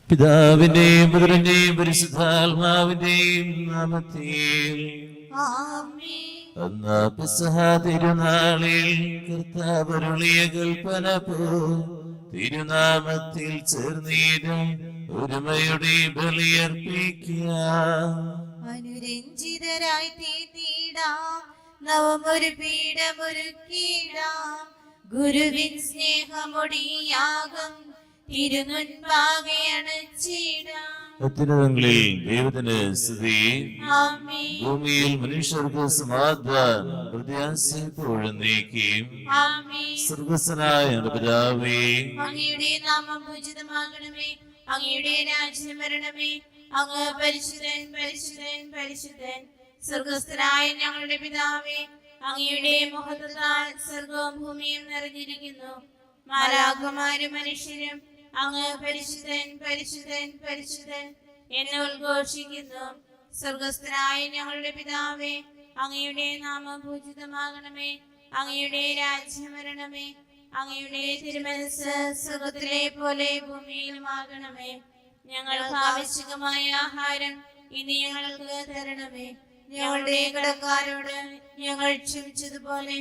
പിതാവിന്റെയും പുത്രന്റെയും പരിശുദ്ധാത്മാവിന്റെയും നാമത്തിൽ അന്ന് പെസഹ തിരുനാളിൽ കർത്താവ് അരുളിയ കൽപ്പന പോൽ തിരുനാമത്തിൽ ചേർന്നീരും ഒരുമയുടെ ബലിയർപ്പിക്കുക. അനുരഞ്ജിതരായി തീർത്തിടാം, നവമൊരു പീഠമൊരുക്കിടാം. ഗുരുവിൻ സ്നേഹമൊടിയാകും തിരുമുൻപാകെ അണച്ചിടാം. അത്യുന്നതങ്ങളിൽ ദൈവത്തിന് സ്തുതി. ഭൂമിയിൽ മനുഷ്യർക്ക് സമാധാനം പ്രത്യാശപ്പോഴും നീക്കിയും. സ്വർഗ്ഗസ്ഥനായ പിതാവേ, അങ്ങയുടെ നാമം പൂജിതമാകണമേ, അങ്ങയുടെ രാജ്യം വരണമേ. അങ്ങ് പരിശുദ്ധൻ പരിശുദ്ധൻ പരിശുദ്ധൻ. സ്വർഗ്ഗസ്ഥനായ ഞങ്ങളുടെ പിതാവേ, അങ്ങയുടെ മഹത്വത്താൽ സ്വർഗവും ഭൂമിയും നിറഞ്ഞിരിക്കുന്നു. മാലാഖമാരും മനുഷ്യരും അങ്ങ് പരിശുദ്ധൻ പരിശുദ്ധൻ പരിശുദ്ധൻ എന്ന് ഉദ്ഘോഷിക്കുന്നു. സ്വർഗ്ഗസ്ഥനായ ഞങ്ങളുടെ പിതാവേ, അങ്ങയുടെ നാമം പൂജിതമാകണമേ, അങ്ങയുടെ രാജ്യം വരണമേ. അങ്ങയുടെ തിരുമനസ്സ് സ്വർഗ്ഗത്തിലെ പോലെ ഭൂമിയിലുമാകണമേ. ഞങ്ങൾക്ക് ആവശ്യമായ ആഹാരം ഇനി ഞങ്ങൾക്ക് തരണമേ. ഞങ്ങളുടെ കടക്കാരോട് ഞങ്ങൾ ക്ഷമിച്ചതുപോലെ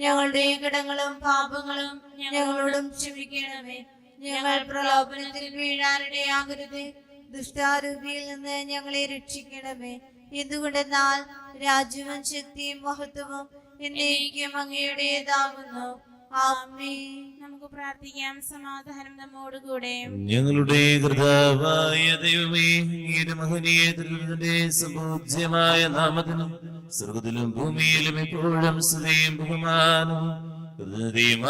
ഞങ്ങളുടെ കടങ്ങളും പാപങ്ങളും ഞങ്ങളോടും ക്ഷമിക്കണമേ. ഞങ്ങൾ പ്രലോഭനത്തിൽ വീഴാനിടയാകരുത്, ദുഷ്ടാരൂപിയിൽ നിന്ന് ഞങ്ങളെ രക്ഷിക്കണമേ. എന്തുകൊണ്ടെന്നാൽ രാജ്യവും ശക്തിയും മഹത്വവും എന്നേക്കും അങ്ങയുടേതാകുന്നു. ആമേൻ. നമുക്ക് പ്രാർത്ഥിക്കാം. സമാധാനം നമ്മോടുകൂടെ. ഞങ്ങളുടെ കർത്താവായ ദൈവമേ, അങ്ങയുടെ മഹനീയ തിരുനാമത്തിന്റെ സുപൂജ്യമായ നാമത്തിനും സ്വർഗ്ഗത്തിലും ഭൂമിയിലും എപ്പോഴും സ്തുതിയും ബഹുമാനവും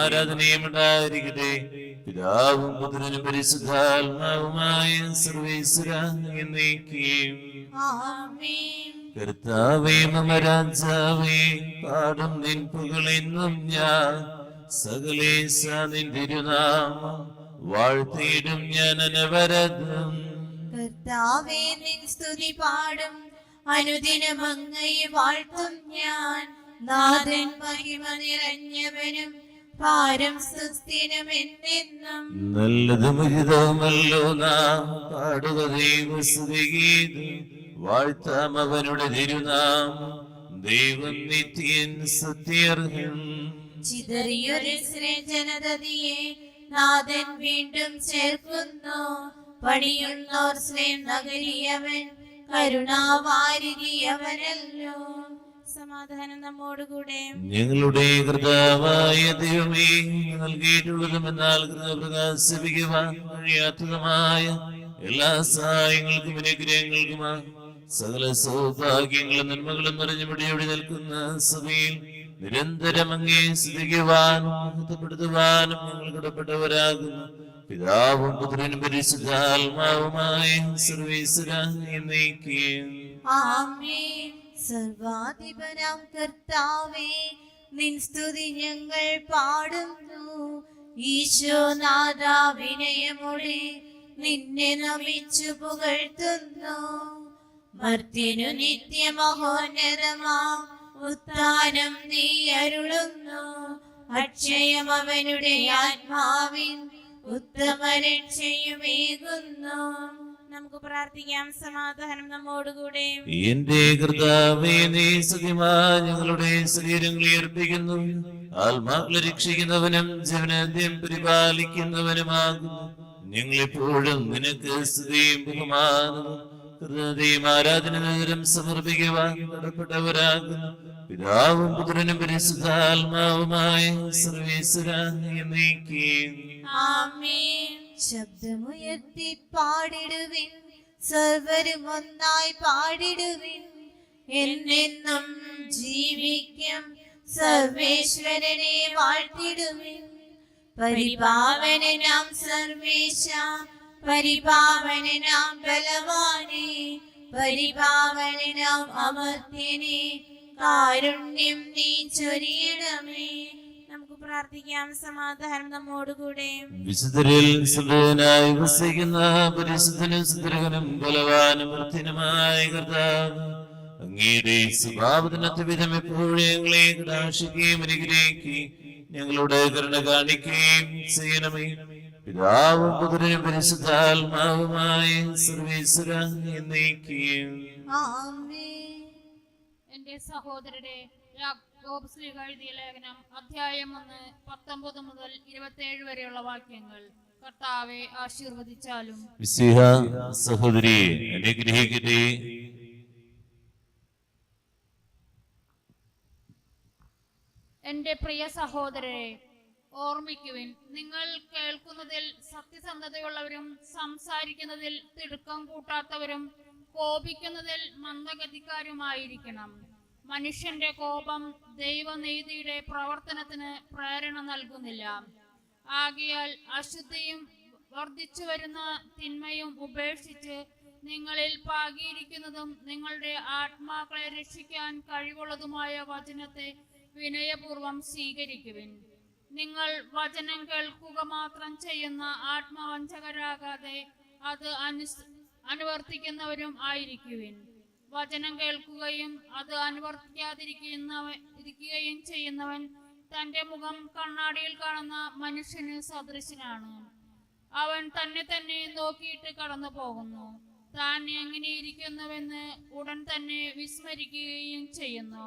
ആരാധനയും ഉണ്ടായിരിക്കട്ടെ. പിതാവും പുത്രനും പരിശുദ്ധാത്മാവുമായ സർവേശ്വരാ എന്നേക്കും. കർത്താവേ മമ രാജാവേ, പാടും നിൻ പുകളെന്നും ഞാൻ. സകലേശ നിൻ തിരുനാമം വാഴ്ത്തിയിടും ഞാൻ അനവരതം. കർത്താവേ നിൻ സ്തുതി പാടും, അനുദിനം അങ്ങയെ വാഴ്ത്തും ഞാൻ. നാഥൻ മഹിമ നിറഞ്ഞവനും ഭാരം സുസ്ഥിരം എന്നെന്നും. നല്ലതും ഉചിതവുമല്ലോ നാം പാടുക ദൈവസ്തുതിഗീതം. വാഴ്ത്താം അവനുടെ തിരുനാമം, ദൈവം നിത്യൻ സത്യർഹൻ. ചിതറിയൊരു ജനതയെ നാഥൻ വീണ്ടും ചേർക്കുന്നു. പണിയുന്നോർ സ്നേഹം നഗരിയവൻ, കരുണാവാരിയവനല്ലോ. സമാധാനം നമ്മോടുകൂടെ. ഞങ്ങളുടെ കർത്താവായ ദൈവമേ, നൽകിയിട്ടുള്ളതും എന്നാൽ പ്രകാശിപ്പിക്കുവാൻ കഴിയാത്തതുമായ എല്ലാ സഹായങ്ങൾക്കും അനുഗ്രഹങ്ങൾക്കുമാ സകല സൗഭാഗ്യങ്ങളും നന്മകളും നിറഞ്ഞു മുടിയോടി നിൽക്കുന്ന സഭയിൽ നിരന്തരം അങ്ങേ സ്തുതിക്കുവാനും മഹത്വപ്പെടുത്തുവാനും ഞങ്ങൾ കടപ്പെട്ടവരാകുന്നു. പിതാവും പുത്രനും പരിശുദ്ധാത്മാവുമായ സർവേശ്വരാ എന്നേക്കും. ആമേൻ. സർവാധിപനാം കർത്താവേ, നിൻ സ്തുതി ഞങ്ങൾ പാടുന്നു. ഈശോനാഥ വിനയമോടെ നിന്നെ നമിച്ചു പുകഴ്ത്തുന്നു. മർത്യനു നിത്യമഹോന്നതമാ ഉത്ഥാനം നീ അരുളുന്നു. അക്ഷയം അവനുടെ ആത്മാവിൻ ഉത്തമ രക്ഷയുമേകുന്നു. നമുക്ക് പ്രാർത്ഥിക്കാം. സമാധാനം നമ്മോടുകൂടെ. എന്റെ കർത്താവേ, നീ സത്യമായി ഞങ്ങളുടെ ശരീരങ്ങളെ അർപ്പിക്കുന്നു. ആത്മാക്കളെ രക്ഷിക്കുന്നവനും ജീവനാദ്യം പരിപാലിക്കുന്നവനുമാകുന്നു. ഞങ്ങളെപ്പോഴും നിനക്ക് സ്തുതിയും ബഹുമാനവും കൃതയും ആരാധന നഗരം സമർപ്പിക്കുവാൻ കടപ്പെട്ടവരാകുന്നു. പിതാവും പുത്രനും പരിശുദ്ധാത്മാവുമായ സർവേശ്വരാ എന്നേക്കും. ആമേൻ. ശബ്ദമുയർത്തി പാടിടുവിൻ, സർവരും ഒന്നായി പാടിടുവിൻ. എന്നെന്നും ജീവിക്കും സർവേശ്വരനെ വാഴ്ത്തിടുവിൻ. പരിപാവനാം സർവേശ, പരിപാവനാം ബലവാനേ, പരിപാവനാം അമർത്യനേ, കാരുണ്യം നീ ചൊരിയണമേ. നമുക്ക് പ്രാർത്ഥിക്കാം. സമാധാനം നമ്മോടുകൂടെ. വിശുദ്ധരിൽ സുന്ദരനായി വസിക്കുന്ന പരിശുദ്ധനും സുന്ദരനും ബലവാനും വൃത്തിനുമായ കർത്താവ്, അങ്ങയുടെ സ്വഭാവത്തിനൊത്ത വിധം എപ്പോഴും ഞങ്ങളെ കടാക്ഷിക്കുകയും അനുഗ്രഹിക്കുകയും ഞങ്ങളുടെ കരുണ കാണിക്കുകയും ചെയ്യണമേ. പിതാവും പുത്രനും പരിശുദ്ധാത്മാവുമായി സർവേശ്വര എന്നേക്കും. ആമേൻ. എന്റെ സഹോദരരെ, യാക്കോബ് ശ്ലീഹ എഴുതിയ ലേഖനം അധ്യായം 1 19 മുതൽ 27 വരെയുള്ള വാക്യങ്ങൾ. കർത്താവെ ആശീർവദിച്ചാലും. മിശിഹ സഹോദരി അനുഗ്രഹിക്കട്ടെ. എന്റെ പ്രിയ സഹോദരരെ, ഓർമ്മിക്കുവിൻ, നിങ്ങൾ കേൾക്കുന്നതിൽ സത്യസന്ധതയുള്ളവരും സംസാരിക്കുന്നതിൽ തിടുക്കം കൂട്ടാത്തവരും കോപിക്കുന്നതിൽ മന്ദഗതിക്കാരുമായിരിക്കണം. മനുഷ്യന്റെ കോപം ദൈവനീതിയുടെ പ്രവർത്തനത്തിന് പ്രേരണ നൽകുന്നില്ല. ആകയാൽ അശുദ്ധിയും വർദ്ധിച്ചു വരുന്ന തിന്മയും ഉപേക്ഷിച്ച് നിങ്ങളിൽ പാകിയിരിക്കുന്നതും നിങ്ങളുടെ ആത്മാക്കളെ രക്ഷിക്കാൻ കഴിവുള്ളതുമായ വചനത്തെ വിനയപൂർവം സ്വീകരിക്കുവിൻ. നിങ്ങൾ വചനം കേൾക്കുക മാത്രം ചെയ്യുന്ന ആത്മവഞ്ചകരാകാതെ അത് അനുവർത്തിക്കുന്നവരും ആയിരിക്കുവിൻ. വചനം കേൾക്കുകയും അത് അനുവർത്തിക്കാതിരിക്കുകയും ചെയ്യുന്നവൻ തന്റെ മുഖം കണ്ണാടിയിൽ കാണുന്ന മനുഷ്യന് സദൃശനാണ്. അവൻ തന്നെ നോക്കിയിട്ട് കടന്നു പോകുന്നു. താൻ എങ്ങനെയിരിക്കുന്നുവെന്ന് ഉടൻ തന്നെ വിസ്മരിക്കുകയും ചെയ്യുന്നു.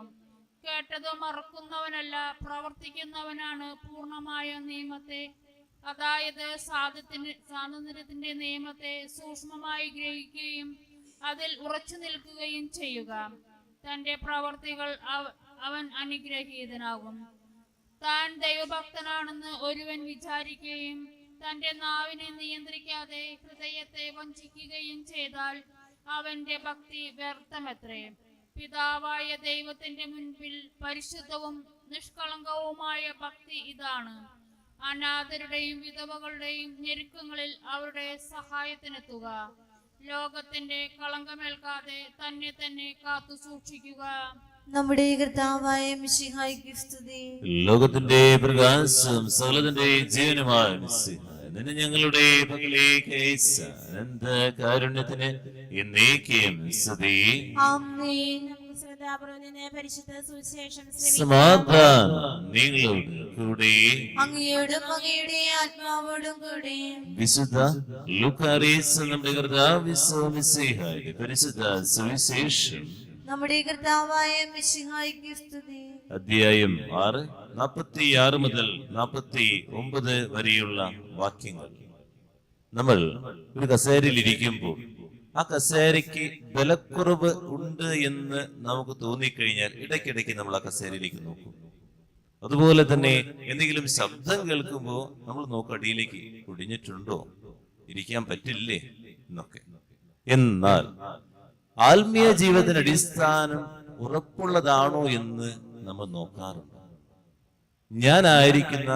കേട്ടത് മറക്കുന്നവനല്ല, പ്രവർത്തിക്കുന്നവനാണ് പൂർണ്ണമായ നിയമത്തെ, അതായത് സ്വാതന്ത്ര്യത്തിന്റെ നിയമത്തെ സൂക്ഷ്മമായി ഗ്രഹിക്കുകയും അതിൽ ഉറച്ചു നിൽക്കുകയും ചെയ്യുക. തന്റെ പ്രവർത്തികൾ അവൻ അനുഗ്രഹീതനാകും. താൻ ദൈവഭക്തനാണെന്ന് ഒരുവൻ വിചാരിക്കുകയും തന്റെ നാവിനെ നിയന്ത്രിക്കാതെ ഹൃദയത്തെ വഞ്ചിക്കുകയും ചെയ്താൽ അവന്റെ ഭക്തി വ്യർത്ഥമത്രേ. പിതാവായ ദൈവത്തിന്റെ മുൻപിൽ പരിശുദ്ധവും നിഷ്കളങ്കവുമായ ഭക്തി ഇതാണ്: അനാഥരുടെയും വിധവകളുടെയും ഞെരുക്കങ്ങളിൽ അവരുടെ സഹായത്തിനെത്തുക, ലോകത്തിന്റെ കളങ്കമേൽക്കാതെ തന്നെ കാത്തു സൂക്ഷിക്കുക. നമ്മുടെ കർത്താവായ മിശിഹായ്ക്ക് സ്തുതി. ലോകത്തിന്റെ പ്രകാശം സകലത്തിന്റെ ജീവനുമായ മിശിഹ, നിന്നെ ഞങ്ങളുടെ പക്കലേക്ക് അയച്ച അനന്ത കാരുണ്യത്തിന് എന്നേക്കും സ്തുതി. ആമേൻ. നമുക്ക് ശ്രദ്ധാപൂർവ്വം നിന്ന് പരിശുദ്ധ സുവിശേഷം ശ്രവിക്കാം. സമാധാനം നിങ്ങളോട് കൂടെ. അങ്ങയോടും അങ്ങയുടെ ആത്മാവോടും കൂടെ. വിശുദ്ധ ലൂക്കാറിയസ് നമ്മുടെ കർത്താവ് മിശിഹായുടെ പരിശുദ്ധ സുവിശേഷം. നമ്മുടെ കർത്താവായ മിശിഹായ്ക്ക് സ്തുതി. അധ്യായം 6 46 മുതൽ 49 വരെയുള്ള വാക്യങ്ങൾ. നമ്മൾ ഒരു കസേരയിൽ ഇരിക്കുമ്പോൾ ആ കസേരയ്ക്ക് ബലക്കുറവ് ഉണ്ട് എന്ന് നമുക്ക് തോന്നിക്കഴിഞ്ഞാൽ ഇടയ്ക്കിടയ്ക്ക് നമ്മൾ ആ കസേരയിലേക്ക് നോക്കും. അതുപോലെ തന്നെ എന്തെങ്കിലും ശബ്ദം കേൾക്കുമ്പോൾ നമ്മൾ നോക്കും, അടിയിലേക്ക് കുടിഞ്ഞിട്ടുണ്ടോ, ഇരിക്കാൻ പറ്റില്ലേ എന്നൊക്കെ. എന്നാൽ ആത്മീയ ജീവിതത്തിന് അടിസ്ഥാനം ഉറപ്പുള്ളതാണോ എന്ന് നമ്മൾ നോക്കാറുണ്ട്. ഞാനായിരിക്കുന്ന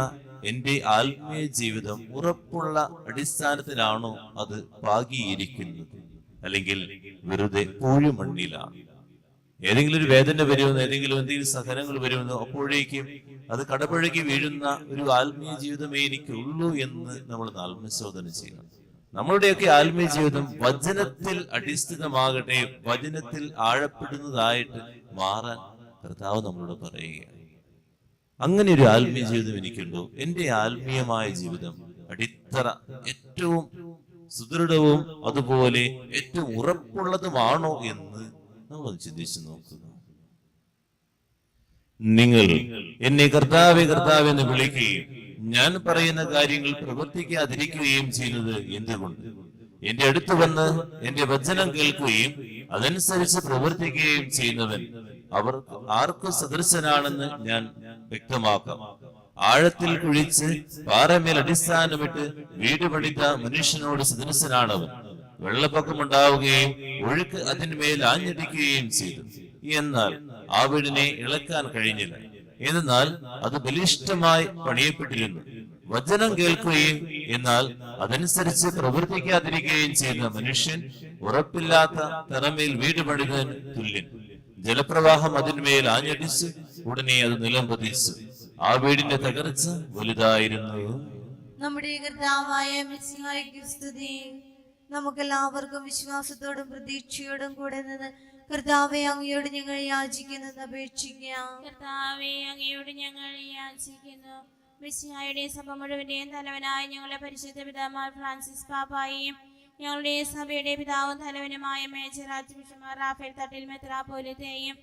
എന്റെ ആത്മീയ ജീവിതം ഉറപ്പുള്ള അടിസ്ഥാനത്തിലാണോ അത് പാകിയിരിക്കുന്നത്, അല്ലെങ്കിൽ വെറുതെ പൂഴുമണ്ണിലാണ്? ഏതെങ്കിലും ഒരു വേദന വരുമെന്ന്, എന്തെങ്കിലും സഹനങ്ങൾ വരുമെന്ന് അപ്പോഴേക്കും അത് കടപുഴകി വീഴുന്ന ഒരു ആത്മീയ ജീവിതമേ എനിക്കുള്ളൂ എന്ന് നമ്മൾ ആത്മശോധന ചെയ്യണം. നമ്മളുടെയൊക്കെ ആത്മീയ ജീവിതം വചനത്തിൽ അടിസ്ഥിതമാകട്ടെ, വചനത്തിൽ ആഴപ്പെടുന്നതായിട്ട് മാറാൻ കർത്താവ് നമ്മളോട് പറയുകയാണ്. അങ്ങനെ ഒരു ആത്മീയ ജീവിതം എനിക്കുണ്ടോ? എന്റെ ആത്മീയമായ ജീവിതം അടിത്തറ ഏറ്റവും സുദൃഢവും അതുപോലെ ഏറ്റവും ഉറപ്പുള്ളതുമാണോ എന്ന് നമ്മൾ ചിന്തിച്ചു നോക്കുക. നിങ്ങൾ എന്നെ കർത്താവേ കർത്താവേ എന്ന് വിളിക്കുകയും ഞാൻ പറയുന്ന കാര്യങ്ങൾ പ്രവർത്തിക്കാതിരിക്കുകയും ചെയ്യുന്നത് എന്തുകൊണ്ട്? എന്റെ അടുത്ത് വന്ന് എന്റെ വചനം കേൾക്കുകയും അതനുസരിച്ച് പ്രവർത്തിക്കുകയും ചെയ്യുന്നവൻ അവർ ആർക്കു സദൃശനാണെന്ന് ഞാൻ വ്യക്തമാക്കാം. ആഴത്തിൽ കുഴിച്ച് പാറമേൽ അടിസ്ഥാനമിട്ട് വീട് പണിത മനുഷ്യനോട് സദൃശനാണവൻ. വെള്ളപ്പൊക്കമുണ്ടാവുകയും ഒഴുക്ക് അതിന്മേൽ ആഞ്ഞടിക്കുകയും ചെയ്തു. എന്നാൽ ആ വീടിനെ ഇളക്കാൻ കഴിഞ്ഞില്ല. എന്നാൽ അത് ബലിഷ്ഠമായി പണിയപ്പെട്ടിരുന്നു. വചനം കേൾക്കുകയും എന്നാൽ അതനുസരിച്ച് പ്രവർത്തിക്കാതിരിക്കുകയും ചെയ്യുന്ന മനുഷ്യൻ ഉറപ്പില്ലാത്ത തറമേൽ വീട് പണിതന് തുല്യൻ. ജലപ്രവാഹം അതിന്മേൽ ആഞ്ഞടിച്ച് ഉടനെ അത് നിലം പതിച്ചു. ആ വീടിന്റെ തകർച്ച വലുതായിരുന്നു. നമ്മുടെ കർത്താവായ മിശിഹായ്ക്ക് സ്തുതി. നമുക്കെല്ലാവർക്കും വിശ്വാസത്തോടും പ്രതീക്ഷയോടും കൂടെ നിന്ന് കർത്താവെ അങ്ങയോട് ഞങ്ങൾ യാചിക്കുന്നത് അപേക്ഷിക്കാം. കർത്താവെ അങ്ങയോട് ഞങ്ങൾ യാചിക്കുന്നു. മിശിഹായുടെ സഭ മുഴുവന്റെയും തലവനായ ഞങ്ങളുടെ പരിശുദ്ധ പിതാവായ ഫ്രാൻസിസ് പാപ്പായെയും ഞങ്ങളുടെ സഭയുടെ പിതാവും തലവനുമായ major arch bishop Raphael Thattil മെത്രാപ്പോലീത്തയെയും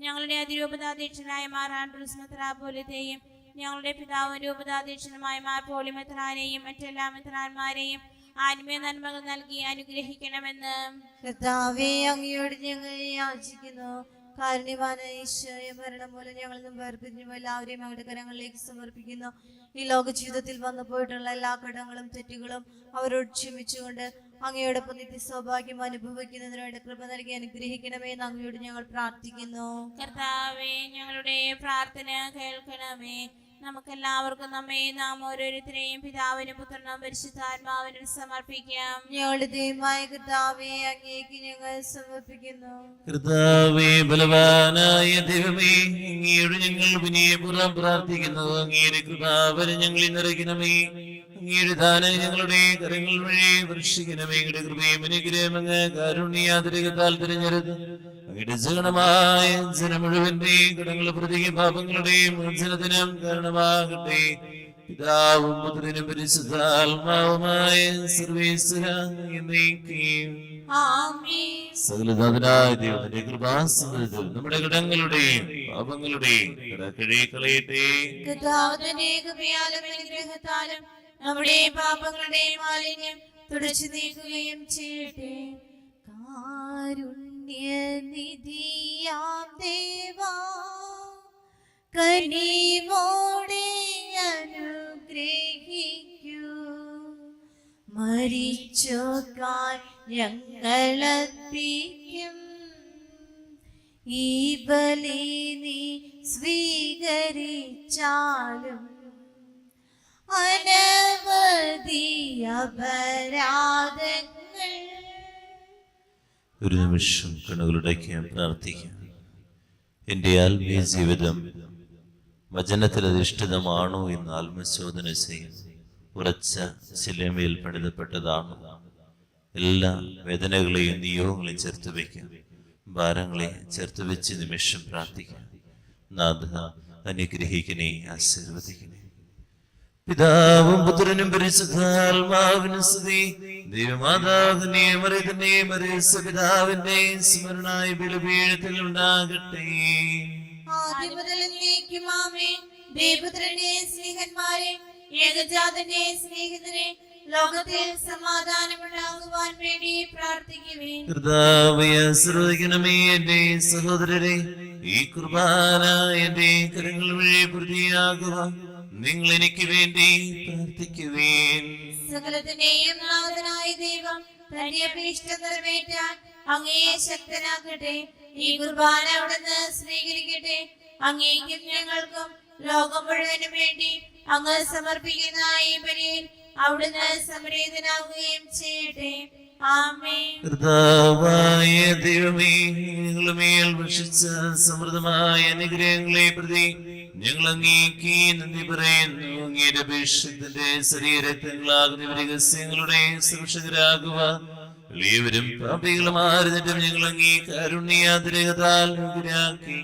ഞങ്ങളുടെ അതിരൂപതാധ്യക്ഷനായ മാർ ആൻഡ്രൂസ് മെത്രാപ്പോലീത്തയെയും ഞങ്ങളുടെ പിതാവും രൂപതാധ്യക്ഷനുമായ മാർ പോളി മെത്രാനെയും മറ്റെല്ലാ മെത്രാന്മാരെയും ആത്മീയ നന്മകൾ നൽകി അനുഗ്രഹിക്കണമെന്ന് കർത്താവേ, അങ്ങയോട് ഞങ്ങൾ യാചിക്കുന്നു. കാരുണ്യവാനായ ഈശോയെ, മരണം മൂലം ഞങ്ങളിൽ നിന്നും വേർപിരിഞ്ഞു എല്ലാവരെയും അങ്ങയുടെ കരങ്ങളിലേക്ക് സമർപ്പിക്കുന്നു. ഈ ലോക ജീവിതത്തിൽ വന്നു പോയിട്ടുള്ള എല്ലാ കടങ്ങളും തെറ്റുകളും അവരോട് ക്ഷമിച്ചുകൊണ്ട് അങ്ങയോടൊപ്പം നിത്യ സൗഭാഗ്യം അനുഭവിക്കുന്നതിനായിട്ട് കൃപ നൽകി അനുഗ്രഹിക്കണമേ എന്ന് അങ്ങയോട് ഞങ്ങൾ പ്രാർത്ഥിക്കുന്നു. കർത്താവേ, ഞങ്ങളുടെ പ്രാർത്ഥന കേൾക്കണമേ. നമുക്കെല്ലാവർക്കും നമ്മെ നാം ഓരോരുത്തരെയും പിതാവിനും പുത്രനും പരിശുദ്ധാത്മാവിനും സമർപ്പിക്കാം. ഞങ്ങളുടെ ദൈവമായ കർത്താവേ, അങ്ങേക്ക് ഞങ്ങൾ സമർപ്പിക്കുന്നു. കർത്താവേ, ബലവാനായ ദൈവമേ, അങ്ങയോട് ഞങ്ങൾ വിനയപൂർവ്വം പ്രാർത്ഥിക്കുന്നു. അങ്ങയുടെ കൃപാവരം ഞങ്ങളിൽ നിറയ്ക്കണമേ. അങ്ങയുടെ ദാനം ഞങ്ങളുടെ കരങ്ങൾ വഴി വർഷിക്കണമേ. അങ്ങയുടെ കൃപയും അനുഗ്രഹം അങ്ങ് കാരുണ്യാതിരകത്താൽ തിരഞ്ഞെടുത്ത് അങ്ങയുടെ ജഗണമായ ജനം മുഴുവന്റെ കടങ്ങളുടെ പ്രതിക പാപങ്ങളുടെയും മോചനത്തിനും കാരണമാകട്ടെ. പിതാവും പുത്രനും പരിശുദ്ധാത്മാവുമായ സർവേശ്വരൻ എന്നേക്കും ആമേൻ. സകലനാഥനായ ദൈവത്തിന്റെ കൃപാസനത്തിൽ നമ്മുടെ കടങ്ങളുടെയും പാപങ്ങളുടെയും കടക്കഴി കളയട്ടെ. കർത്താവിന്റെ കൃപയാലും അനുഗ്രഹത്താലും നമ്മുടെ പാപങ്ങളുടെ മാലിന്യം തുടച്ചു നീക്കുകയും ചെയ്യട്ടെ. കാരുണ്യനിധിയാം ദേവാ, കനിവോടെ അനുഗ്രഹിക്കൂ. മരിച്ചോക്കാൻ ഞങ്ങളർപ്പിക്കും ഈ ബലി നീ സ്വീകരിച്ചാലും അനവധി അപരാധങ്ങൾ. ഒരു നിമിഷം കണ്ണുകളുടയ്ക്കാൻ പ്രാർത്ഥിക്കാം. എൻ്റെ ആത്മീയ ജീവിതം വചനത്തിൽ അധിഷ്ഠിതമാണോ എന്ന് ആത്മശോധന ചെയ്യും. ഉറച്ച ശിലമേൽ പണിതപ്പെട്ടതാണോ? എല്ലാ വേദനകളെയും നിയോഗങ്ങളെയും ചേർത്ത് വയ്ക്കാം. ഭാരങ്ങളെ ചേർത്ത് വെച്ച് നിമിഷം പ്രാർത്ഥിക്കാം. നാഥ, അനുഗ്രഹിക്കണേ, ആശീർവദിക്കണേ. പിതാവും പുത്രനും പരിശുദ്ധാത്മാവിനും സ്തുതി. ദൈവമാതാവിനെ മറിയതിനെ മറിയസ് പിതാവിന്റെ സ്മരണായ ബലിപീഠത്തിൽ ഉണ്ടാകട്ടെ. ആദ്യം മുതൽ എന്നേക്കും ആമേൻ. ദേവപുത്രന്റെ സ്നേഹന്മാരെ, ഏകജാതന്റെ സ്നേഹിതരെ, ലോകത്തിൽ സമാധാനമുണ്ടാകുവാൻ വേണ്ടി പ്രാർത്ഥിക്കുവേൻ. കർത്താവേ, ആശീർവദിക്കണമേ എന്റെ സഹോദരരെ. ഈ കുർബാന എന്റെ കരങ്ങൾ വഴി പൂർത്തിയാകുവാൻ നിങ്ങൾ എനിക്ക് വേണ്ടി പ്രാർത്ഥിക്കുവേൻ. സകലത്തിന്റെയും നാഥനായ ദൈവം തന്റെ അഭീഷ്ട നിറവേറ്റാൻ അങ്ങയെ ശക്തനാക്കട്ടെ. ഈ കുർബാന അവിടുന്ന് സ്വീകരിക്കട്ടെ. അങ്ങേക്കും ഞങ്ങൾക്കും ലോകം മുഴുവനും വേണ്ടി അങ്ങ് സമർപ്പിക്കുന്ന ഈ ബലിയിൽ അവിടുന്ന് സംപ്രീതനാകുകയും ചെയ്യട്ടെ. ആമേൻ. കർത്താവായ ദൈവമേ, ഞങ്ങളുമേൽ വർഷിച്ച സമൃദ്ധമായ അനുഗ്രഹങ്ങളെ പ്രതി ഞങ്ങൾ അങ്ങേക്ക് നന്ദി പറയുന്നു. അങ്ങയുടെ അഭിഷേകത്തിന്റെ ശരീരങ്ങളാകുന്ന രഹസ്യങ്ങളുടെ സുരക്ഷകരാകുക. എളിയവരും പാപികളുമായിരുന്നിട്ടും ഞങ്ങൾ അങ്ങേ കാരുണ്യാതിരകത്താൽ യോഗ്യരാക്കി.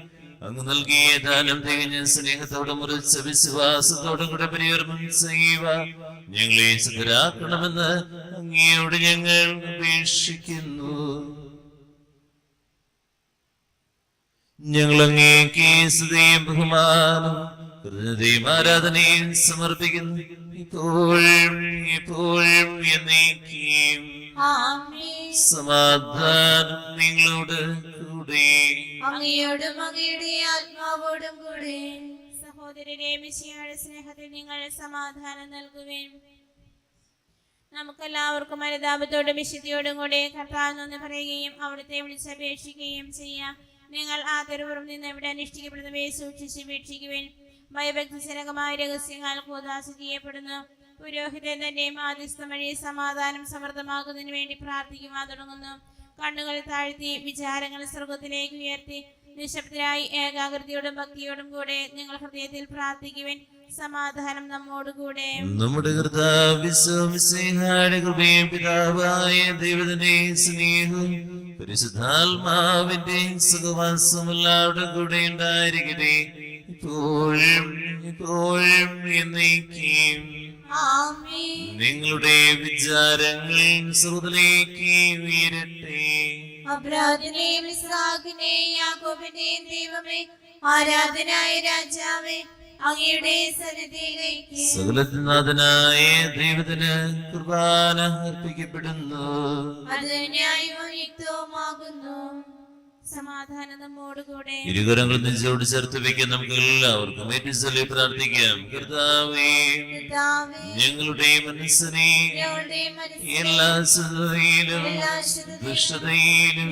അങ്ങ് നൽകിയ ദാനം തികഞ്ഞ സ്നേഹത്തോടും ഉറച്ച വിശ്വാസത്തോടും കൂടെ പരികർമ്മം ചെയ്യുക ഞങ്ങളെ സിദ്ധരാക്കണമെന്ന് അങ്ങയോട് ഞങ്ങൾ അപേക്ഷിക്കുന്നു. ഞങ്ങൾ അങ്ങേക്ക് സ്തുതിയും ബഹുമാനം കൃതജ്ഞതയും ആരാധനയും സമർപ്പിക്കുന്നു, ഇപ്പോഴും എപ്പോഴും എന്നേക്കും. ആമേൻ. സമാധാനം നിങ്ങളോട് കൂടെ. അങ്ങയോടും അങ്ങയുടെ ആത്മാവോടും കൂടെ. സഹോദരരെ, മിശിഹായുടെ സ്നേഹത്തിൽ നിങ്ങൾ സമാധാനം നൽകുവേൻ. നമുക്കെല്ലാവർക്കും അനുതാപത്തോടും വിശുദ്ധിയോടും കൂടെ കർത്താവ് നന്ദി പറയുകയും അവിടുത്തെ വിളിച്ചപേക്ഷിക്കുകയും ചെയ്യാം. നിങ്ങൾ ആദരപൂർവ്വം നിന്ന് ഇവിടെ അനുഷ്ഠിക്കപ്പെടുന്നവയെ സൂക്ഷിച്ച് വീക്ഷിക്കുവേൻ. ഭയഭക്തിജനകമായ രഹസ്യങ്ങൾ കൂദാശ ചെയ്യപ്പെടുന്നു. പുരോഹിതൻ തന്റെ മാധ്യസ്ഥം വഴി സമാധാനം സമൃദ്ധമാക്കുന്നതിന് വേണ്ടി പ്രാർത്ഥിക്കുവാൻ തുടങ്ങുന്നു. കണ്ണുകൾ താഴ്ത്തി വിചാരങ്ങൾ സ്വർഗത്തിലേക്ക് ഉയർത്തി നിശബ്ദരായി ഏകാഗ്രതയോടും ഭക്തിയോടും കൂടെ നിങ്ങൾ ഹൃദയത്തിൽ പ്രാർത്ഥിക്കുവാൻ. സമാധാനം നമ്മോടുകൂടെ. നമ്മുടെ കർത്താവിന്റെ കൃപയും പിതാവായ ദൈവത്തിന്റെ സ്നേഹവും പരിശുദ്ധാത്മാവിന്റെ സുഖവാസം എല്ലാവരുടെ കൂടെ ഉണ്ടായിരിക്കട്ടെ, ഇപ്പോഴും എപ്പോഴും എന്നേക്കും. ആമേൻ. നിങ്ങളുടെ വിചാരങ്ങൾ സ്രോതലേക്ക് ഉയരട്ടെ. അബ്രാഹാമിനെയും ഇസ്ഹാക്കിനെയും യാക്കോബിന്റെയും ദൈവമേ, ആരാധനായ രാജാവേ, അങ്ങയുടെ സന്നിധിയിലേക്ക് സകലനാഥനായ ദൈവത്തിന് കുർബാന അർപ്പിക്കപ്പെടുന്നു. അത് ന്യായവും യുക്തവുമാകുന്നു. സമാധാനം നമ്മോടുകൂടെ. ഇരുകരങ്ങൾ നെഞ്ചോട് ചേർത്ത് വെക്കാൻ നമുക്ക് എല്ലാവർക്കും ഏറ്റവും പ്രാർത്ഥിക്കാം. കർത്താവേ, കർത്താവേ, ഞങ്ങളുടെ മനസ്സിനെ ഞങ്ങളുടെ മനസ്സിനെ എല്ലാ ശുദ്ധതയിലും എല്ലാ ശുദ്ധതയിലും ദുഷ്ടതയിലും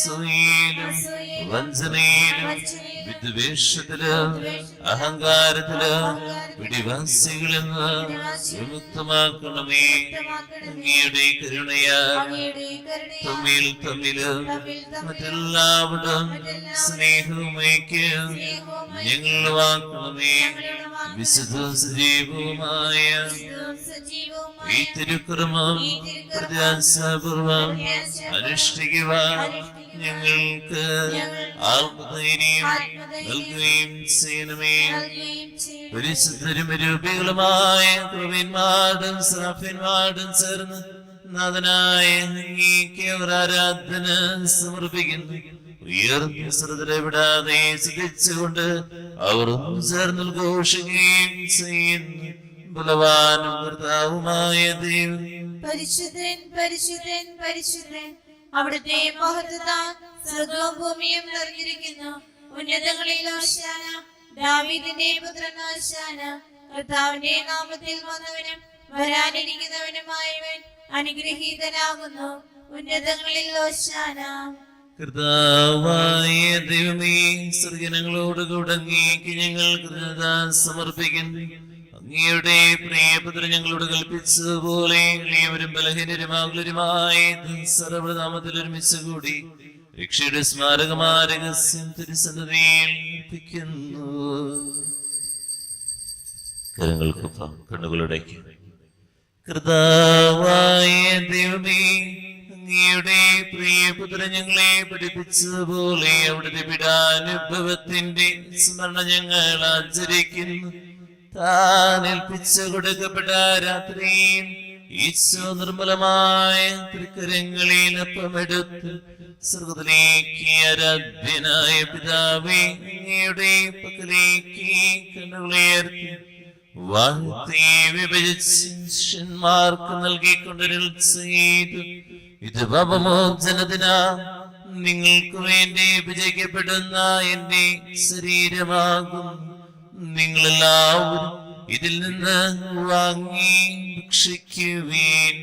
സ്വയിലും വഞ്ചനയിലും വിദ്വേഷത്തിലും അഹങ്കാരത്തിലും പിടിവാസികളിൽ നിന്ന് വിമുക്തമാക്കണമേ. അങ്ങയുടെ കരുണയാൽ അങ്ങയുടെ കരുണയാൽ തമ്മിൽ തമ്മിലും തമ്മിൽ മറ്റെല്ലാവരും സ്നേഹവുമേക്ക് ഞങ്ങൾ വാക്കണമേ. വിശുദ്ധ സജീവവുമായ ഈ തിരുക്രമം പ്രത്യാശാപൂർവം അനുഷ്ഠിക്കുവാൻ ഞങ്ങൾക്ക് ആത്മധൈര്യം നൽകുകയും ചെയ്യണമേ. പരിശുദ്ധരും രൂപികളുമായ പ്രവീന്മാരും ശ്രാഫ്യന്മാരും ചേർന്ന് നാഥനായ അങ്ങേക്ക് അവർ ആരാധന സമർപ്പിക്കുന്നു. ഉയർന്ന ശ്രദ്ധ വിടാതെ ശ്രദ്ധിച്ചുകൊണ്ട് അവർ ചേർന്ന് ഘോഷിക്കുകയും ചെയ്യുന്നു. ബലവാനും കർത്താവുമായ ദൈവം, പരിശുദ്ധൻ പരിശുദ്ധൻ പരിശുദ്ധൻ, അവിടുത്തെ മഹത്വത്താൽ സ്വർഗവും ഭൂമിയും നിറഞ്ഞിരിക്കുന്നു. ഉന്നതങ്ങളിൽ ഓശാന, ദാവീദിന്റെ പുത്രൻ ഓശാന. കർത്താവിന്റെ നാമത്തിൽ വന്നവനും വരാനിരിക്കുന്നവനുമായവൻ അനുഗ്രഹീതനാകുന്നു. ഉന്നതങ്ങളിൽ ഓശാന. കർത്താവായ ദൈവമേ, സ്വർഗനങ്ങളോടുകൂടെ അങ്ങേക്ക് ഞങ്ങൾ കൃതജ്ഞത സമർപ്പിക്കുന്നു. അങ്ങയുടെ പ്രിയപുത്രൻ ഞങ്ങളോട് കൽപ്പിച്ചതുപോലെ എളിയവരും ബലഹീനരുമാകുലരുമായ സർവ്വനാമത്തിൽ ഒരുമിച്ച് കൂടി രക്ഷയുടെ സ്മാരകമായ രഹസ്യം തിരുസന്നിധിയിൽ അർപ്പിക്കുന്നു. കരങ്ങൾക്കൊപ്പം കണ്ണുകളുടേക്ക്. കർത്താവായ ദൈവമേ, അങ്ങയുടെ പ്രിയപുത്രൻ ഞങ്ങളെ പഠിപ്പിച്ചതുപോലെ അവിടുത്തെ പീഡാനുഭവത്തിന്റെ സ്മരണ ഞങ്ങൾ ആചരിക്കുന്നു. താൻ ഏൽപ്പിച്ചു കൊടുക്കപ്പെട്ട രാത്രിയിൽ ഈശോ നിർമ്മലമായ തൃക്കരങ്ങളിൽ അപ്പമെടുത്ത് സ്വർഗ്ഗത്തിലേക്ക് ആരാധ്യനായ പിതാവേ അങ്ങയുടെ പക്കലേക്ക് കണ്ണുകളുയർത്തി വാഴ്ത്തി വിഭജിച്ച് ശിഷ്യന്മാർക്ക് നൽകിക്കൊണ്ടൊരു ചെയ്തു. ഇത് പാപമോചനത്തിനാ നിങ്ങൾക്ക് വേണ്ടി വിഭജിക്കപ്പെടുന്ന എന്റെ ശരീരമാകും. നിങ്ങളെല്ലാവരും ഇതിൽ നിന്ന് വാങ്ങി ഭക്ഷിക്കുവേൻ.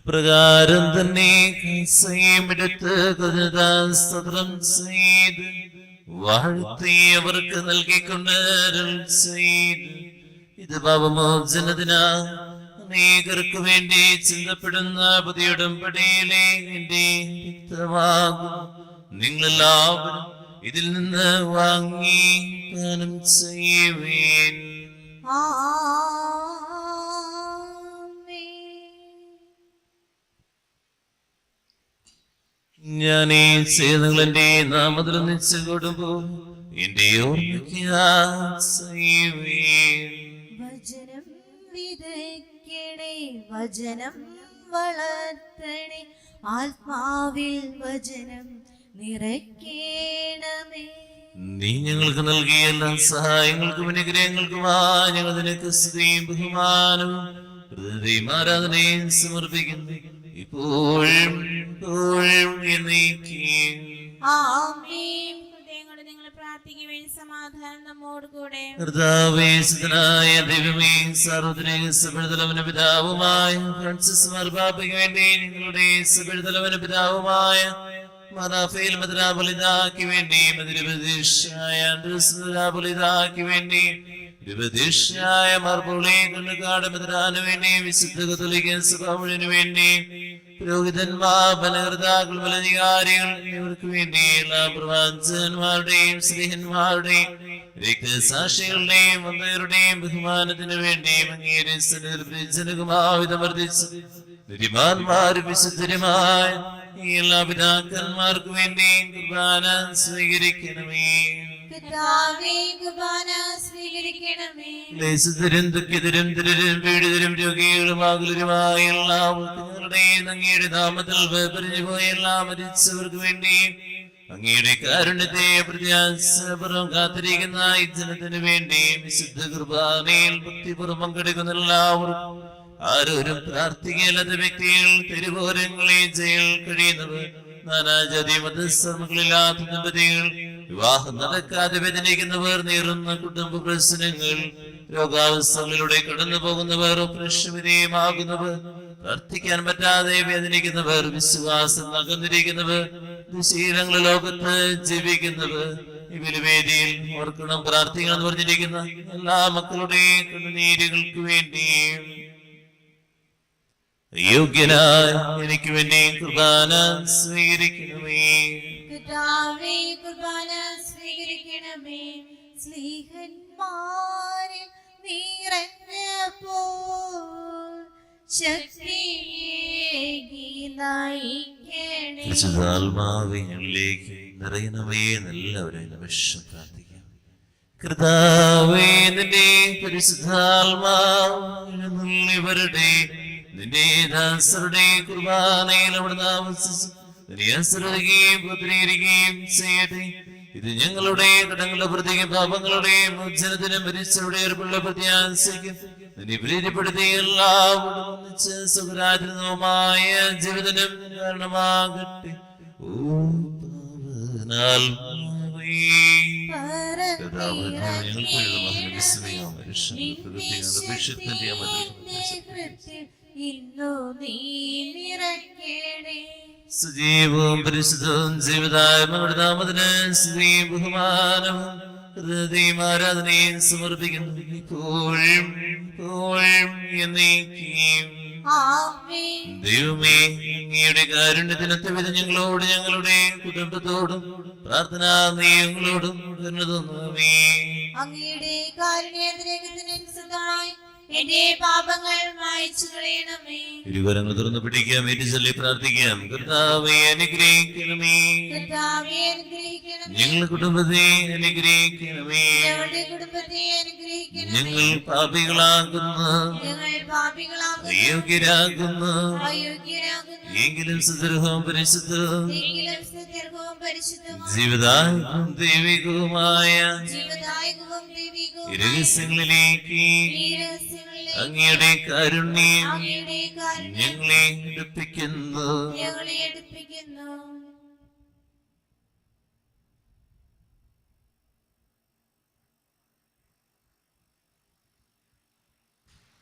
പ്രകാരം തന്നെ കൈസയമെടുത്ത് സ്തോത്രം ചെയ്ത് വാഴ്ത്തി അവർക്ക് നൽകിക്കൊണ്ട് അരുൾ ചെയ്തു. ഇത് പാപമോചനത്തിനാ അനേകർക്ക് വേണ്ടി ചിന്തപ്പെടുന്ന പുതിയ ഉടമ്പടിയിലെ എന്റെ രക്തമാകും. നിങ്ങളെല്ലാവരും ഇതിൽ നിന്ന് വാങ്ങി പാനം ചെയ്യുവേൻ. ഞാൻ ഈ ചെയ്തങ്ങൾ എന്റെ നാമത്തിൽ ഒന്നിച്ചു കൊടുമ്പോൾ എന്റെ ഓർമ്മയ്ക്ക് ചെയ്യുവേൻ. വചനം വിതയ്ക്കണേ, വചനം വളർത്തണേ, ആത്മാവിൽ വചനം നിറയ്ക്കണമേ. നീ ഞങ്ങൾക്ക് നൽകിയ എല്ലാ സഹായങ്ങൾക്കും അനുഗ്രഹങ്ങൾക്കുമായി ഞങ്ങൾ നിനക്ക് സ്തുതിയും ബഹുമാനവും ഹൃദയം ആരാധനയും സമർപ്പിക്കുന്നു. ഇപ്പോഴും എപ്പോഴും എന്നേക്കും. ആമേൻ. ഹൃദയങ്ങളോട് നിങ്ങൾ പ്രാർത്ഥിക്കുവാൻ സമാധാനം നമ്മോടുകൂടെ. കർത്താവേ, സുതനായ ദൈവമേ, സാർവത്രിക സഭയുടെ പിതാവുമായ ഫ്രാൻസിസ് മാർപ്പാപ്പയ്ക്ക് വേണ്ടി നിങ്ങളുടെ സഭയുടെ പിതാവുമായ മറാഫേൽ മദ്രാപുലിതാക്ക് വേണ്ടി മധുരപ്രതീക്ഷായ മദ്രാപുലിതാക്ക് വേണ്ടി വിപതീക്ഷായ മാർപ്പോളെ കണ്ണുകാട് മദ്രാന് വേണ്ടി വിശുദ്ധ കത്തോലിക്ക സഭ മുഴുവന് വേണ്ടി പുരോഹിതന്മാർ ബലകർത്താക്കൾ ബലധികാരികൾ എന്നിവർക്ക് വേണ്ടി എല്ലാ പ്രവാചകന്മാരുടെയും സ്നേഹന്മാരുടെയും രക്തസാക്ഷികളുടെയും വന്നവരുടെയും ബഹുമാനത്തിന് വേണ്ടി അങ്ങേരെ ജനകുമാവിധം വർദ്ധിച്ചു നീതിമാന്മാരും വിശുദ്ധരുമായ ഈ എല്ലാ പിതാക്കന്മാർക്ക് വേണ്ടി കുർബാന സ്വീകരിക്കണമേ. കർത്താവേ, കുർബാന സ്വീകരിക്കണമേ. ദേശത്തിലും ദുഃഖിതരും ദരിദ്രരും പീഡിതരും രോഗികളും ആകുലരുമായ എല്ലാ വ്യക്തികളുടെയും അങ്ങയുടെ നാമത്തിൽ വേർപിരിഞ്ഞു പോയ എല്ലാ മരിച്ചവർക്ക് വേണ്ടി അങ്ങയുടെ കാരുണ്യത്തെ പ്രത്യാശപൂർവ്വം കാത്തിരിക്കുന്ന ഈ ജനത്തിനു വേണ്ടി വിശുദ്ധ കുർബാനയിൽ ഭക്തിപൂർവ്വം പങ്കെടുക്കുന്ന എല്ലാവർക്കും ആരോരും പ്രാർത്ഥിക്കാത്ത വ്യക്തികൾ, തെരുവോരങ്ങളിൽ ജയിൽ കഴിയുന്നവർ, നാനാജാതി മതസ്ഥർമ്മകളില്ലാത്ത ദമ്പതികൾ, വിവാഹം നടക്കാതെ വേദനിക്കുന്നവർ, നേറുന്ന കുടുംബ പ്രശ്നങ്ങൾ, രോഗാവസ്ഥകളിലൂടെ കടന്നു പോകുന്നവർ, പ്രശ്നവിധേയമാകുന്നവർ, പ്രാർത്ഥിക്കാൻ പറ്റാതെ വേദനിക്കുന്നവർ, വിശ്വാസം നകന്നിരിക്കുന്നവർ, ദുശീലങ്ങൾ ലോകത്ത് ജീവിക്കുന്നവർ, ഈ ബലിവേദിയിൽ ഓർക്കണം പ്രാർത്ഥിക്കണം എന്ന് പറഞ്ഞിരിക്കുന്ന എല്ലാ മക്കളുടെയും കണ്ണുനീരുകൾക്ക് വേണ്ടിയും യോഗ്യനായ എനിക്ക് വേണ്ടി കുർബാന സ്വീകരിക്കണമേ. കർത്താവേ, കുർബാന സ്വീകരിക്കണമേ. സ്ലീഹന്മാരിൽ നിറഞ്ഞപ്പോൾ ശക്തിയേകി നയിക്കണേ. പരിശുദ്ധാത്മാവേ, ഞങ്ങളിലേക്ക് നിറയണമേ. എല്ലാവരും നിമിഷം പ്രാർത്ഥിക്കാം. കർത്താവേ, നിന്റെ പരിശുദ്ധാത്മാവരുടെ നിന്റെ ദാസരുടെ കുർബാനയിൽ അവിടെ താമസിച്ച് പുത്രീകരിക്കുകയും ചെയ്യട്ടെ. ഇത് ഞങ്ങളുടെ കടങ്ങളുടെ പ്രതിയും പാപങ്ങളുടെ മോചനത്തിനും മരിച്ചവരുടെ ഏർപ്പുള്ള പ്രത്യാശയ്ക്കും നിന്നെ പ്രീതിപ്പെടുത്തി എല്ലാവരും ഒന്നിച്ച് സുഖരാജനവുമായ ജീവിതനും കാരണമാകട്ടെ. ഓ പാവനാത്മാവേ, ഇന്നു നീ നിറയ്ക്കണേ. സജീവവും പരിശുദ്ധവും ജീവിതായ മകളുടെ നാമത്തിന് സ്തുതിയും ബഹുമാനവും ഹൃദയം ആരാധനയും സമർപ്പിക്കുന്നു. ഇപ്പോഴും ഇപ്പോഴും എന്നേക്കും. ആമേൻ. ദൈവമേ, അങ്ങയുടെ കാരുണ്യത്തിനൊത്തവിധം ഞങ്ങളോട് ഞങ്ങളുടെ കുടുംബത്തോടും പ്രാർത്ഥനാ നിയമങ്ങളോടും കരുണ തോന്നണമേ. അങ്ങയുടെ കാരുണ്യത്തിനനുസൃതമായി എന്റെ പാപങ്ങൾ മായ്ച്ചു കളയണമേ. ഇരുകരങ്ങൾ തുറന്നു പിടിക്കാം, ഏറ്റുചൊല്ലി പ്രാർത്ഥിക്കാം. കർത്താവേ, അനുഗ്രഹിക്കണമേ. കർത്താവേ, അനുഗ്രഹിക്കണമേ. ഞങ്ങളുടെ കുടുംബത്തെ അനുഗ്രഹിക്കണമേ. ഞങ്ങളുടെ കുടുംബത്തെ അനുഗ്രഹിക്കണമേ. ഞങ്ങൾ പാപികളാകുന്നു, ഞങ്ങൾ പാപികളാകുന്നു, അയോഗ്യരാകുന്നു. അയോഗ്യരാകുന്നു. എങ്കിലും സുദൃഢവും പരിശുദ്ധവും എങ്കിലും സുദീർഘവും പരിശുദ്ധവും ജീവിതായും ദൈവികവുമായ ജീവദായകവും ദൈവികവും രഹസ്യങ്ങളിലേക്ക് ഈ രഹസ്യങ്ങളിലെ അങ്ങയുടെ കാരുണ്യം അങ്ങയുടെ കാരുണ്യം ഞങ്ങളെ എടുപ്പിക്കുന്നു. ഞങ്ങളെ എടുപ്പിക്കുന്നു.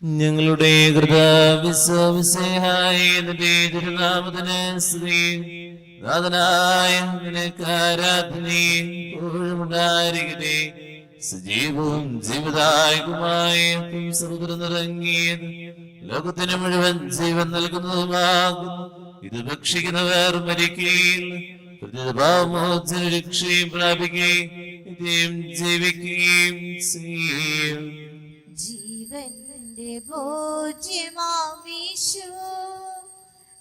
ഞങ്ങളുടെ കൃതാവിശ്വാസിയായ നിന്റെ തിരുനാമത്തിന് സ്തുതി. നാഥനായ നിനക്ക് ആരാധനയും എപ്പോഴും ഉണ്ടായിരിക്കട്ടെ. സജീവവും ജീവദായകമായ സമുദ്രം നിറങ്ങിയത് ലോകത്തിന് മുഴുവൻ ജീവൻ നൽകുന്നതുമാകുന്നു. ഇത് ഭക്ഷിക്കുന്നവർ മരിക്കുകയില്ല, പ്രതിഭാമോചന രക്ഷയും പ്രാപിക്കുകയും നിത്യം ജീവിക്കുകയും ചെയ്യും. ജീവന്റെ ഭോജ്യമാമീശോ,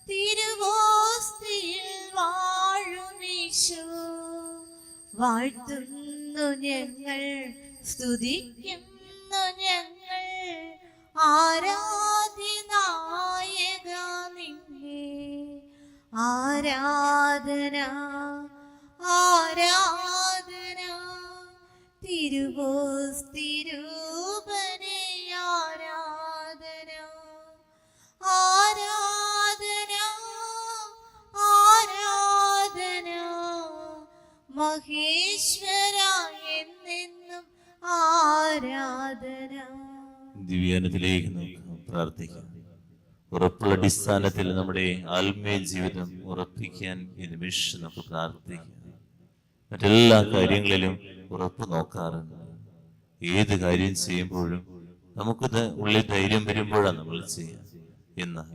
തിരുവോസ്തിയിൽ വാഴുമീശോ, വാഴ്ത്തുന്നു ഞങ്ങൾ, സ്തുതിക്കുന്നു ഞങ്ങൾ, ആരാധ്യനായക നിന്നെ. ആരാധന ആരാധന തിരുവോസ്തിരൂപനെ. ആരാധന ആരാധന ആരാധന മഹേശ്വര എന്നെന്നും ആരാധന. ദിവ്യാനത്തിലേക്ക് നോക്കാം, പ്രാർത്ഥിക്കാം. ഉറപ്പുള്ള അടിസ്ഥാനത്തിൽ നമ്മുടെ ആത്മീയ ജീവിതം ഉറപ്പിക്കാൻ ഈ നിമിഷം നമുക്ക് പ്രാർത്ഥിക്കാം. മറ്റെല്ലാ കാര്യങ്ങളിലും ഉറപ്പ് നോക്കാറുണ്ട്. ഏത് കാര്യം ചെയ്യുമ്പോഴും നമുക്കത് ഉള്ളിൽ ധൈര്യം വരുമ്പോഴാണ് നമ്മൾ ചെയ്യുക. എന്നാൽ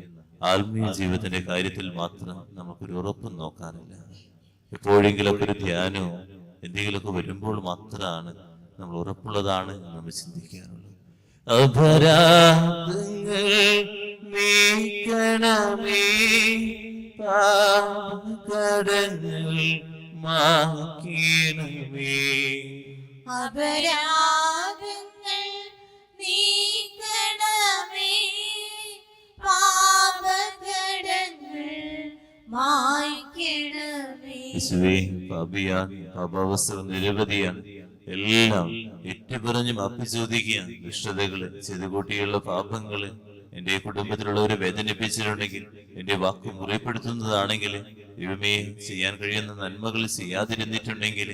ആത്മീയ ജീവിതത്തിന്റെ കാര്യത്തിൽ മാത്രം നമുക്കൊരു ഉറപ്പും നോക്കാറില്ല. എപ്പോഴെങ്കിലൊക്കെ ഒരു ധ്യാനമോ എന്തെങ്കിലുമൊക്കെ വരുമ്പോൾ മാത്രമാണ് നമ്മൾ ഉറപ്പുള്ളതാണ് എന്ന് നമ്മൾ ചിന്തിക്കാറുള്ളത്. അപരാധങ്ങൾ നീക്കണമേ പാപകടങ്ങൾ മാക്കണമേ. അപരാധങ്ങൾ നീക്കണമേ പാപകടങ്ങൾ മായ്ക്കണമേ. യേശുവേ, പാപിയാണ്, പാപാവസ്ഥകൾ നിരവധിയാണ്. എല്ലാം ഏറ്റുപറഞ്ഞ് മാപ്പി ചോദിക്കുകയാണ്. ദുഷ്ടതകള്, ചെയ്തുകൂട്ടിയുള്ള പാപങ്ങള് എന്റെ കുടുംബത്തിലുള്ളവരെ വേദനിപ്പിച്ചിട്ടുണ്ടെങ്കിൽ, എന്റെ വാക്ക് മുറിപ്പെടുത്തുന്നതാണെങ്കിൽ, ദൈവമേ ചെയ്യാൻ കഴിയുന്ന നന്മകൾ ചെയ്യാതിരുന്നിട്ടുണ്ടെങ്കിൽ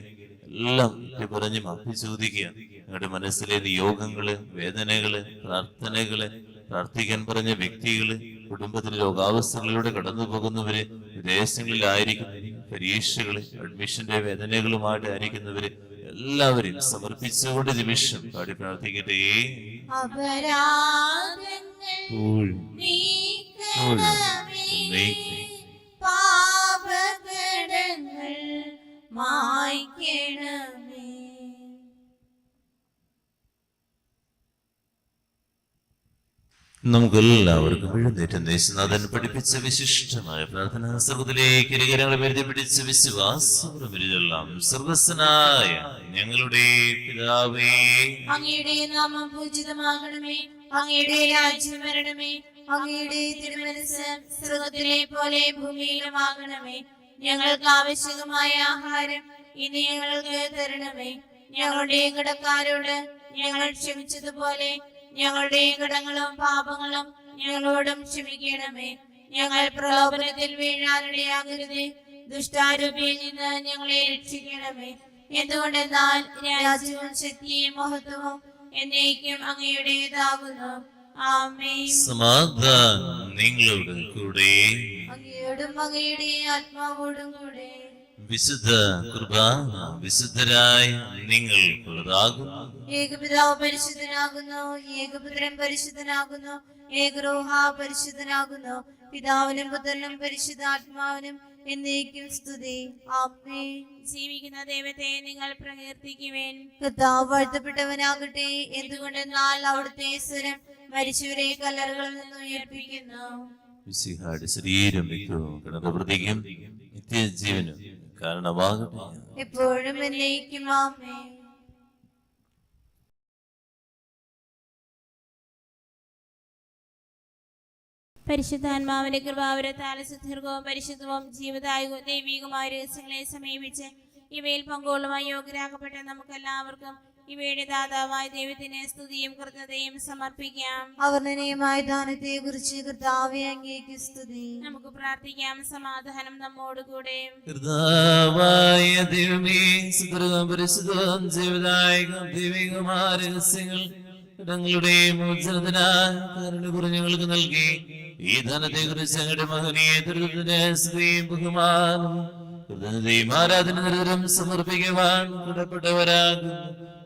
എല്ലാം ഏറ്റുപറഞ്ഞ് മാപ്പി ചോദിക്കുക. നിങ്ങളുടെ മനസ്സിലെ നിയോഗങ്ങള്, വേദനകള്, പ്രാർത്ഥനകള്, പ്രാർത്ഥിക്കാൻ പറഞ്ഞ വ്യക്തികള്, കുടുംബത്തിലെ രോഗാവസ്ഥകളിലൂടെ കടന്നു പോകുന്നവര്, വിദേശങ്ങളിലായിരിക്കുന്നവര്, പരീക്ഷകള്, അഡ്മിഷന്റെ വേദനകളുമായിട്ട് ആയിരിക്കുന്നവര് എല്ലാവരെയും സമർപ്പിച്ചുകൊണ്ട് നിമിഷം പാടി പ്രാർത്ഥിക്കട്ടെ. അപരാധങ്ങൾ നീക്കണമേ പാപകടങ്ങൾ മായ്ക്കണമേ. നമുക്കെല്ലാവർക്കും എഴുന്നേറ്റ് യേശുനാഥൻ പഠിപ്പിച്ച വിശിഷ്ടമായ പ്രാർത്ഥന സർവ്വത്തിലേക്ക് ഇരുകരങ്ങളെ വെറുതെ പിടിച്ച വിശ്വാസം സർവസ്വനായ ഞങ്ങളുടെ പിതാവേ, അങ്ങയുടെ നാമം പൂജിതമാകണമേ, അങ്ങയുടെ രാജ്യം വരണമേ, അങ്ങയുടെ തിരുമനസ്സ് സ്വർഗ്ഗത്തിലെ പോലെ ഭൂമിയിലുമാകണമേ. ഞങ്ങൾക്ക് ആവശ്യമായ ആഹാരം ഇനി ഞങ്ങൾക്ക് തരണമേ. ഞങ്ങളുടെ കടക്കാരോട് ഞങ്ങൾ ക്ഷമിച്ചതുപോലെ ഞങ്ങളുടെ കടങ്ങളും പാപങ്ങളും ഞങ്ങളോടും ക്ഷമിക്കണമേ. ഞങ്ങൾ പ്രലോഭനത്തിൽ വീഴാനിടയാകരുതേ, ദുഷ്ടാരൂപിയിൽ നിന്ന് ഞങ്ങളെ രക്ഷിക്കണമേ. എന്തുകൊണ്ടെന്നാൽ രാജ്യവും ശക്തിയും മഹത്വവും എന്നേക്കും അങ്ങയുടേതാകുന്നു. ആമേൻ. സമാധാനം നിങ്ങളുടെ കൂടെ. അങ്ങയോടും അങ്ങയുടെ ആത്മാവോടും കൂടെ. വിശുദ്ധ കുർബാന വിശുദ്ധരായ നിങ്ങൾക്കുള്ളതാകുന്നു. ഏകപിതാവ് പരിശുദ്ധനാകുന്നു, ഏകപുത്രൻ പരിശുദ്ധനാകുന്നു, ഏകരൂഹ പരിശുദ്ധനാകുന്നു. പിതാവിനും പുത്രനും പരിശുദ്ധാത്മാവിനും എന്നേക്കും സ്തുതി. ആമേൻ. ജീവിക്കുന്ന ദൈവത്തെ നിങ്ങൾ പ്രകീർത്തിക്കുവേൻ. കർത്താവ് വാഴ്ത്തപ്പെട്ടവനാകട്ടെ, എന്തുകൊണ്ടെന്നാൽ അവിടുത്തെ സ്വരം മരിച്ചവരെ കല്ലറകളിൽ നിന്ന് ഉയർപ്പിക്കുന്നു. മിശിഹായുടെ ശരീരം രക്തവും കടപ്രതിക്കും നിത്യജീവനും കാരണമാകട്ടെ. എപ്പോഴും എന്നേക്കും. ആമേൻ. പരിശുദ്ധാത്മാവിന്റെ കൃപാവരത്താൽ സുദീർഘവും പരിശുദ്ധവും ജീവദായകവും ദൈവികമായ രഹസ്യങ്ങളെ സമീപിച്ച് ഇവയിൽ പങ്കുകൊള്ളുവാൻ യോഗ്യരാക്കപ്പെട്ട നമുക്കെല്ലാവർക്കും ഇവയുടെ ദാതാവായ ദൈവത്തിന് സ്തുതിയും കൃതജ്ഞതയും സമർപ്പിക്കാം. അവർണ്ണനീയമായ ദാനത്തെ കുറിച്ച് കർത്താവേ അങ്ങേക്ക് സ്തുതി. നമുക്ക് പ്രാർത്ഥിക്കാം. സമാധാനം നമ്മോടുകൂടെ. കർത്താവായ ദൈവമേ, സുദീർഘവും പരിശുദ്ധവും ജീവദായകവും ദൈവികമായ രഹസ്യങ്ങൾ ഞങ്ങളുടെ മോചനത്തിനായി കരുണ കുറഞ്ഞ് ഞങ്ങൾക്ക് നൽകി ഈ ധനത്തെ കുറിച്ച് ഞങ്ങളുടെ മഹനീയ ദുരിതത്തിന് സ്ത്രീയും ബഹുമാനം കൃതജ്ഞതയും ആരാധന നിരന്തരം സമർപ്പിക്കുവാൻ കടപ്പെട്ടവരാകുന്നു.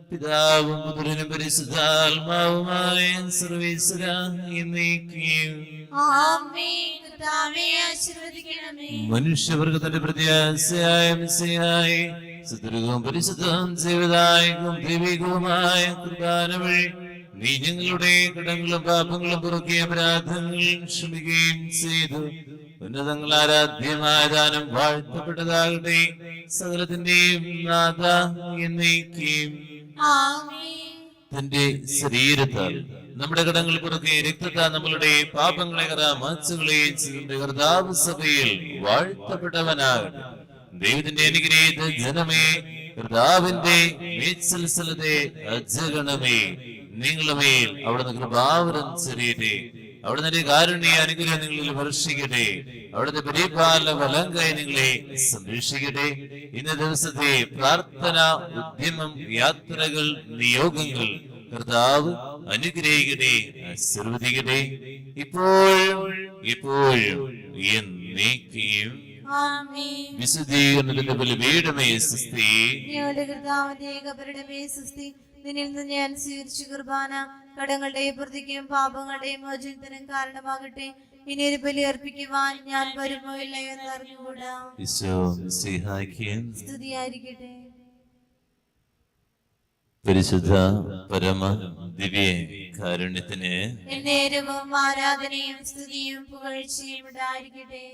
പിതാവും പുത്രനും പരിശുദ്ധാത്മാവുമായ സർവീശ്വരാ എന്നേക്കും. ആമേൻ. കർത്താവേ ആശീർവദിക്കണമേ. മനുഷ്യവർഗത്തിന്റെ പ്രത്യാശയായ മിശിഹായേ, സുദീർഘവും പരിശുദ്ധവും ജീവദായകവും ദൈവികവുമായ കുർബാന വഴി നീ ഞങ്ങളുടെ കടങ്ങളും പാപങ്ങളും പുറക്കിയ അപരാധങ്ങൾ ക്ഷമിക്കുകയും ചെയ്തു. ഉന്നതങ്ങൾ ആരാധ്യമായ ദാനം വാഴ്ത്തപ്പെട്ടതാകട്ടെ. സകലത്തിന്റെയും നാഥ എന്നേക്കും. ആമേൻ. തന്റെ ശരീരത്താൽ നമ്മുടെ കടങ്ങൾ പുറകെ രക്തത്താൽ നമ്മളുടെ പാപങ്ങളെ മാച്ചുകളെയും ചെയ്തിന്റെ കർത്താവ് സഭയിൽ വാഴ്ത്തപ്പെട്ടവനാകട്ടെ. ദൈവത്തിന്റെ അനുഗ്രഹീത ജനമേ, കർത്താവിന്റെ മേത്സൽസലത്തെ അജഗണമേ, നിങ്ങളുമേൽ അവിടുന്ന് കൃപാവരം ചെറിയട്ടെ. അവിടുന്ന് കാരുണ്യ അനുഗ്രഹം നിങ്ങളിൽ വർഷിക്കട്ടെ. അവിടുത്തെ പരിപാലന ഫലം കൈ നിങ്ങളെ സംരക്ഷിക്കട്ടെ. ഇന്ന ദിവസത്തെ പ്രാർത്ഥന, ഉദ്യമം, യാത്രകൾ, നിയോഗങ്ങൾ കർത്താവ് അനുഗ്രഹിക്കട്ടെ, ആശീർവദിക്കട്ടെ, ഇപ്പോഴും എപ്പോഴും എന്നേക്കും. ആമേൻ. വിശുദ്ധീകരണത്തിന്റെ ബലിപീഠമേ സ്വസ്തി. ഞങ്ങളുടെ കർത്താവിന്റെ ഏകപരിണമേ സ്വസ്തി. നിന്നിൽ നിന്ന് ഞാൻ സ്വീകരിച്ച കുർബാന കടങ്ങളുടെ പ്രതിക്കും പാപങ്ങളുടെയും മോചനത്തിനും കാരണമാകട്ടെ. ഇനി ഒരു ബലി അർപ്പിക്കുവാൻ ഞാൻ വരുമോ ഇല്ലയോ എന്ന് അറിഞ്ഞുകൂടാ. ഈശോ മിശിഹായ്ക്ക് സ്തുതിയായിരിക്കട്ടെ. പരിശുദ്ധ പരമ ദിവ്യ കാരുണ്യത്തിന് എന്നേരവും ആരാധനയും സ്തുതിയും പുകഴ്ചയും ഉണ്ടായിരിക്കട്ടെ.